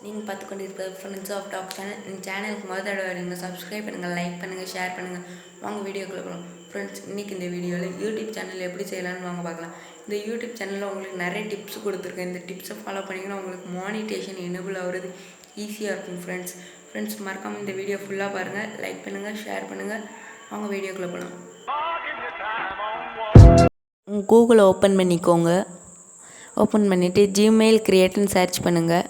நீங்கள் பார்த்து கொண்டு இருக்கிறது ஃப்ரெண்ட்ஸ் ஆஃப் டாக்ஸ் சேனல். இந்த சேனலுக்கு முதல் நீங்கள் சப்ஸ்கிரைப் பண்ணுங்கள், லைக் பண்ணுங்கள், ஷேர் பண்ணுங்கள். வாங்க வீடியோக்குள்ளே போகலாம். ஃப்ரெண்ட்ஸ், இன்றைக்கி இந்த வீடியோவில் யூடியூப் சேனல் எப்படி செய்யலான்னு வாங்க பார்க்கலாம். இந்த யூடியூப் சேனலில் உங்களுக்கு நிறைய டிப்ஸ் கொடுத்துருக்கேன். இந்த டிப்ஸை ஃபாலோ பண்ணிங்கன்னா உங்களுக்கு மானிட்டேஷன் எனேபிள் ஆகிறது ஈஸியாக இருக்கும். ஃப்ரெண்ட்ஸ் மறக்காமல் இந்த வீடியோ ஃபுல்லாக பாருங்கள், லைக் பண்ணுங்கள், ஷேர் பண்ணுங்கள். வாங்க வீடியோக்குள்ளே போகலாம். கூகுளை ஓப்பன் பண்ணிக்கோங்க. ஓப்பன் பண்ணிவிட்டு ஜிமெயில் க்ரியேட்டுன்னு சர்ச் பண்ணுங்கள்.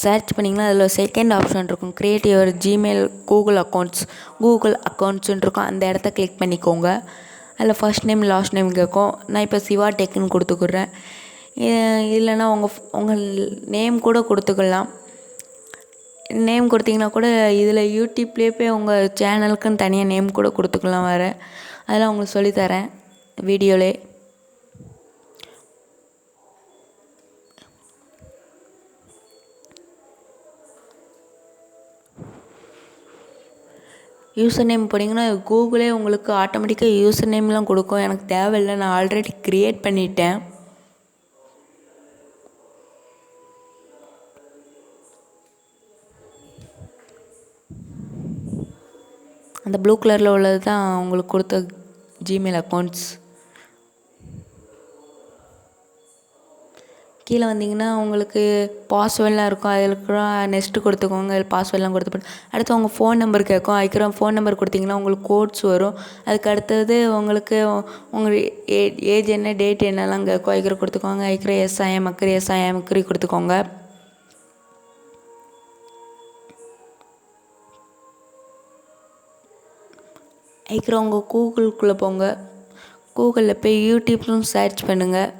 சர்ச் பண்ணிங்கன்னா அதில் செகண்ட் ஆப்ஷன் இருக்கும், க்ரியேட் யுவர் ஜிமெயில் கூகுள் அக்கௌண்ட்ஸ்ன்னு இருக்கும். அந்த இடத்த கிளிக் பண்ணிக்கோங்க. அதில் ஃபர்ஸ்ட் நேம் லாஸ்ட் நேம் கேட்கும். நான் இப்போ சிவா டெக்குன்னு கொடுத்துக்குறேன். இல்லைன்னா உங்கள் நேம் கூட கொடுத்துக்கலாம். நேம் கொடுத்தீங்கன்னா கூட இதில் யூடியூப்லேயே போய் உங்கள் சேனலுக்குன்னு தனியாக நேம் கூட கொடுத்துக்கலாம். வேறு அதெல்லாம் உங்களுக்கு சொல்லித்தரேன் வீடியோலே. யூசர் நேம் போட்டிங்கன்னா கூகுளே உங்களுக்கு ஆட்டோமேட்டிக்காக யூசர் நேம்லாம் கொடுக்கும். எனக்கு தேவையில்லை, நான் ஆல்ரெடி க்ரியேட் பண்ணிட்டேன். அந்த ப்ளூ கலரில் உள்ளது தான் உங்களுக்கு கொடுத்த ஜிமெயில் அக்கௌண்ட்ஸ். கீழே வந்தீங்கன்னா உங்களுக்கு பாஸ்வேர்டெலாம் இருக்கும். அதில் நெக்ஸ்ட்டு கொடுத்துக்கோங்க. அதில் பாஸ்வேர்டெலாம் கொடுத்து அடுத்து உங்கள் ஃபோன் நம்பர் கேட்கும். அதுக்கப்புறம் ஃபோன் நம்பர் கொடுத்தீங்கன்னா உங்களுக்கு கோட்ஸ் வரும். அதுக்கு அடுத்தது உங்களுக்கு உங்கள் ஏஜ் என்ன, டேட் என்னெல்லாம் கேட்கும். அதுக்கப்புறம் கொடுத்துக்கோங்க. அதுக்கப்புறம் எஸ்ஐஎம் கொடுத்துக்கோங்க. அதுக்கப்புறம் உங்கள் கூகுளுக்குள்ளே போங்க. கூகுளில் போய் யூடியூப்னு சர்ச் பண்ணுங்கள்.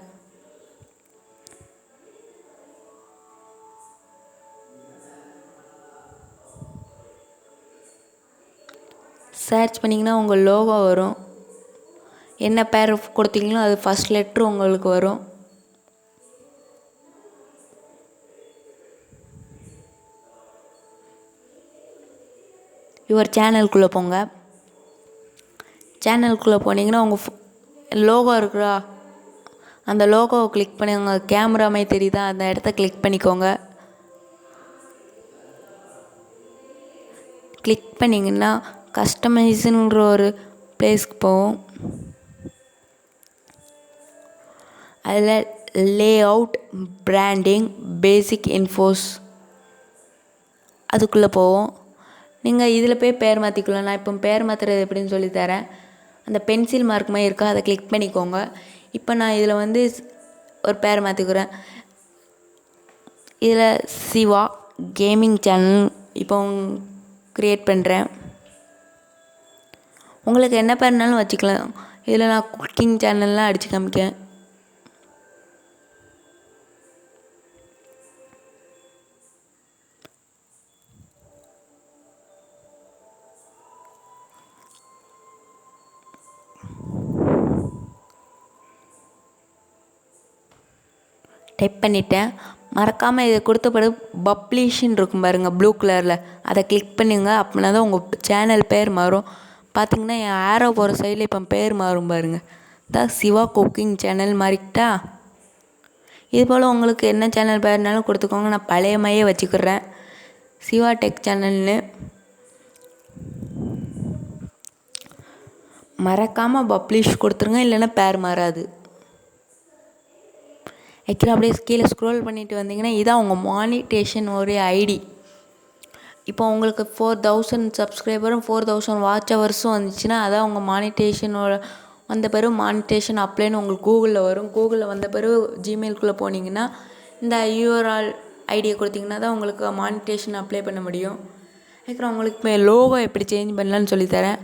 சர்ச் பண்ணிங்கன்னா உங்கள் லோகோ வரும். என்ன பேர் கொடுத்தீங்களோ அது ஃபஸ்ட் லெட்ரு உங்களுக்கு வரும். யுவர் சேனலுக்குள்ளே போங்க. சேனலுக்குள்ளே போனீங்கன்னா உங்கள் லோகோ இருக்குதா, அந்த லோகோவை கிளிக் பண்ணி உங்கள் கேமரா மாதிரி தெரியுதா, அந்த இடத்த கிளிக் பண்ணிக்கோங்க. கிளிக் பண்ணிங்கன்னா கஸ்டமைஸுன்ற ஒரு ப்ளேஸ்க்கு போகும். அதில் லே அவுட், பிராண்டிங், பேசிக் இன்ஃபோஸ் அதுக்குள்ளே போவோம். நீங்கள் இதில் போய் பேர் மாற்றிக்கலாம். நான் இப்போ பேர் மாற்றுறது எப்படின்னு சொல்லித்தரேன். அந்த பென்சில் மார்க் மாதிரி இருக்கா, அதை கிளிக் பண்ணிக்கோங்க. இப்போ நான் இதில் ஒரு பேர் மாற்றிக்கிறேன். இதில் சிவா கேமிங் சேனல் இப்போ க்ரியேட் பண்ணுறேன். உங்களுக்கு என்ன பேர்னாலும் வச்சுக்கலாம். இதில் நான் குக்கிங் சேனல்லாம் அடித்து காமிக்கேன். டைப் பண்ணிட்டேன். மறக்காமல் இதை கொடுத்த பிறகு பப்ளிஷ்ன்னு இருக்கும் பாருங்கள் ப்ளூ கலரில், அதை கிளிக் பண்ணுங்க. அப்படின்னா தான் உங்கள் சேனல் பேர் மாறும். பார்த்திங்கன்னா என் ஆரோ போகிற சைடில் இப்போ பேர் மாறும் பாருங்கள். தான் சிவா குக்கிங் சேனல் மாறிக்கிட்டா. இது போல் உங்களுக்கு என்ன சேனல் பேர்னாலும் கொடுத்துக்கோங்க. நான் பழைய மாதிரியே வச்சுக்கிறேன், சிவா டெக் சேனல்னு. மறக்காமல் பப்ளிஷ் கொடுத்துருங்க, இல்லைன்னா பேர் மாறாது. ஆக்சுவலாக அப்படியே கீழே ஸ்க்ரோல் பண்ணிட்டு வந்தீங்கன்னா இதான் உங்கள் மானிட்டேஷன் ஒரு ஐடி. இப்போ உங்களுக்கு 4000 சப்ஸ்கிரைபரும் 4000 வாட்ச் ஹவர்ஸும் வந்துச்சுன்னா அதான் உங்கள் மானிட்டேஷனோட வந்த பிறகு மானிட்டேஷன் அப்ளைன்னு உங்களுக்கு கூகுளில் வரும். கூகுளில் வந்த பிறகு ஜிமெயிலுக்குள்ளே போனீங்கன்னா இந்த யூஆர்எல் ஐடியை கொடுத்தீங்கன்னா தான் உங்களுக்கு மானிட்டேஷன் அப்ளை பண்ண முடியும். அதுக்கப்புறம் உங்களுக்கு இப்போ லோகோ எப்படி சேஞ்ச் பண்ணலான்னு சொல்லித்தரேன்.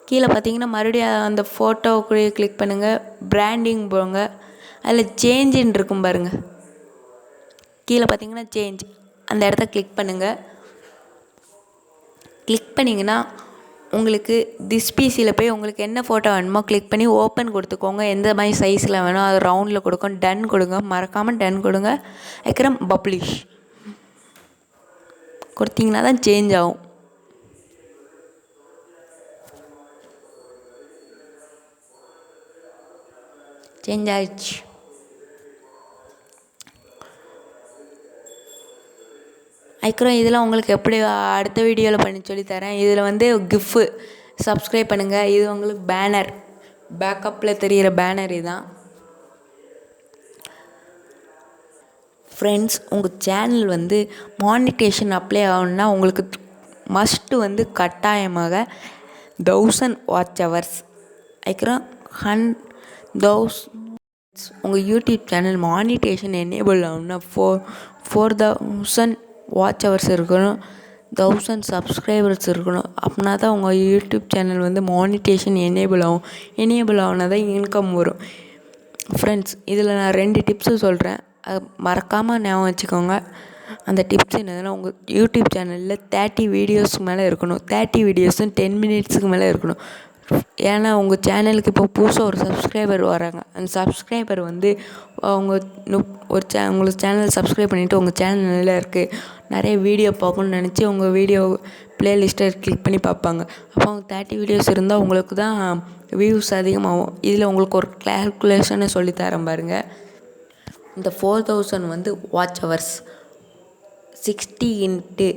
கீழே பார்த்தீங்கன்னா மறுபடியும் அந்த ஃபோட்டோக்குள்ளேயே கிளிக் பண்ணுங்கள். பிராண்டிங் போங்க. அதில் சேஞ்சுன்னு இருக்கும் பாருங்கள். கீழே பார்த்தீங்கன்னா சேஞ்ச், அந்த இடத்த கிளிக் பண்ணுங்கள். கிளிக் பண்ணிங்கன்னா உங்களுக்கு டிஸ்பிசியில் போய் உங்களுக்கு என்ன ஃபோட்டோ வேணுமோ கிளிக் பண்ணி ஓப்பன் கொடுத்துக்கோங்க. எந்த மாதிரி சைஸில் வேணும் அது ரவுண்டில் கொடுக்கும். டன் கொடுங்க, மறக்காமல் டன் கொடுங்க. அதுக்கப்புறம் பப்ளிஷ் கொடுத்தீங்கன்னா தான் சேஞ்ச் ஆகும். சேஞ்ச் ஆயிடுச்சு. அதுக்கப்புறம் இதெல்லாம் உங்களுக்கு எப்படி அடுத்த வீடியோவில் பண்ணி சொல்லித்தரேன். இதில் வந்து கிஃப்ட் சப்ஸ்கிரைப் பண்ணுங்கள். இது உங்களுக்கு பேனர், பேக்கப்பில் தெரிகிற பேனர் இதுதான். ஃப்ரெண்ட்ஸ், உங்கள் சேனல் வந்து மானிட்டேஷன் அப்ளை ஆகணுன்னா உங்களுக்கு மஸ்ட்டு வந்து கட்டாயமாக 1000 வாட்ச் ஹவர்ஸ், அதுக்கப்புறம் 1000 உங்கள் யூடியூப் சேனல் மானிட்டேஷன் எனேபிள் ஆகணும்னா 4000 வாட்ச் ஹவர்ஸ் இருக்கணும், 1000 சப்ஸ்கிரைபர்ஸ் இருக்கணும். அப்படின்னா தான் உங்கள் யூடியூப் சேனல் வந்து மானிட்டேஷன் எனேபிள் ஆகும். எனேபிள் ஆகுனா தான் இன்கம் வரும். ஃப்ரெண்ட்ஸ், இதில் நான் 2 டிப்ஸு சொல்கிறேன், அது மறக்காமல் ஞாபகம் வச்சுக்கோங்க. அந்த டிப்ஸ் என்னதுன்னா, உங்கள் யூடியூப் சேனலில் 30 வீடியோஸ்க்கு மேலே இருக்கணும். 30 வீடியோஸும் 10 மினிட்ஸுக்கு மேலே இருக்கணும். ஏன்னா உங்கள் சேனலுக்கு இப்போ புதுசாக ஒரு சப்ஸ்கிரைபர் வராங்க. அந்த சப்ஸ்கிரைபர் வந்து அவங்க உங்களுக்கு சேனல் சப்ஸ்கிரைப் பண்ணிவிட்டு உங்கள் சேனல் நல்லா இருக்குது, நிறைய வீடியோ பார்க்கணுன்னு நினச்சி உங்கள் வீடியோ ப்ளேலிஸ்ட்டை கிளிக் பண்ணி பார்ப்பாங்க. அப்போ அவங்க 30 வீடியோஸ் இருந்தால் உங்களுக்கு தான் வியூஸ் அதிகமாகும். இதில் உங்களுக்கு ஒரு கேல்குலேஷனை சொல்லித்தரேன் பாருங்கள். இந்த 4000 வந்து வாட்ச் ஹவர்ஸ் 60 ×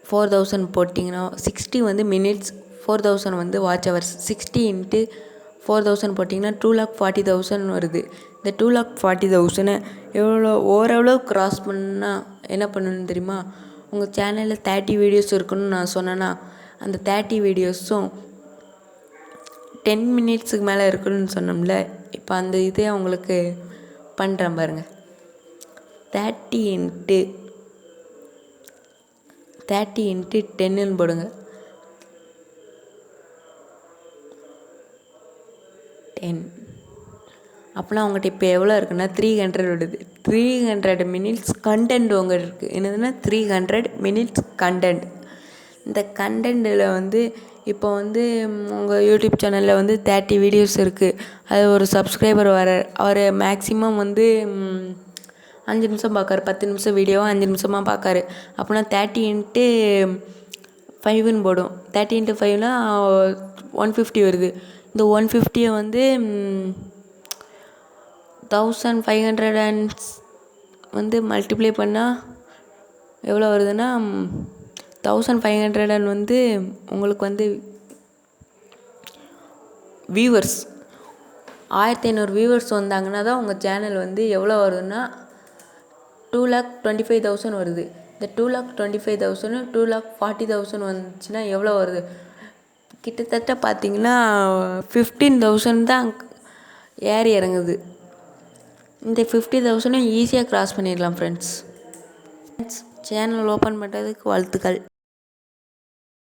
4000 போட்டிங்கன்னா 60 வந்து மினிட்ஸ், 4000 வந்து வாட்ச் ஹவர்ஸ். 60 × 4000 போட்டிங்கன்னா 2,40,000 வருது. இந்த 2,40,000 ஓரளவு க்ராஸ் பண்ணால் என்ன பண்ணணும்னு தெரியுமா? உங்கள் சேனலில் 30 வீடியோஸ் இருக்குன்னு நான் சொன்னேன்னா, அந்த 30 வீடியோஸும் 10 மினிட்ஸுக்கு மேலே இருக்கணும்னு சொன்னோம்ல. இப்போ அந்த இதே உங்களுக்கு பண்ணுறேன் பாருங்கள். 30 × 10ன்னு போடுங்க. 10 அப்போலாம் உங்கள்கிட்ட இப்போ எவ்வளோ இருக்குன்னா 300 விடுது. 300 மினிட்ஸ் கண்டென்ட் உங்கள்கிட்ட இருக்குது. என்னதுன்னா 300 மினிட்ஸ் கண்டென்ட். இந்த கண்டென்ட்டில் வந்து இப்போ வந்து உங்கள் யூடியூப் சேனலில் வந்து 30 வீடியோஸ் இருக்குது. அது ஒரு சப்ஸ்கிரைபர் அவர் மேக்ஸிமம் வந்து 5 நிமிஷம் பார்க்காரு. 10 நிமிஷம் வீடியோவை 5 நிமிஷமாக பார்க்காரு. அப்படின்னா 30 × 5ன்னு போடும். 30 × 5னா 150 வருது. இந்த 150 வந்து 1500 வந்து மல்டிப்ளை பண்ணால் எவ்வளோ வருதுன்னா 1500 வந்து உங்களுக்கு வந்து வியூவர்ஸ் 1500 வியூவர்ஸ் வந்தாங்கன்னா தான் உங்கள் சேனல் வந்து எவ்வளோ வருதுன்னா 2,25,000 வருது. இந்த 2,25,000 2,40,000 வந்துச்சுன்னா எவ்வளோ வருது? கிட்டத்தட்ட பார்த்தீங்கன்னா 15,000 தான் ஏறி இறங்குது. இந்த 50,000 ஈஸியாக க்ராஸ் பண்ணிடலாம் ஃப்ரெண்ட்ஸ். சேனல் ஓப்பன் பண்ணுறதுக்கு வாழ்த்துக்கள்.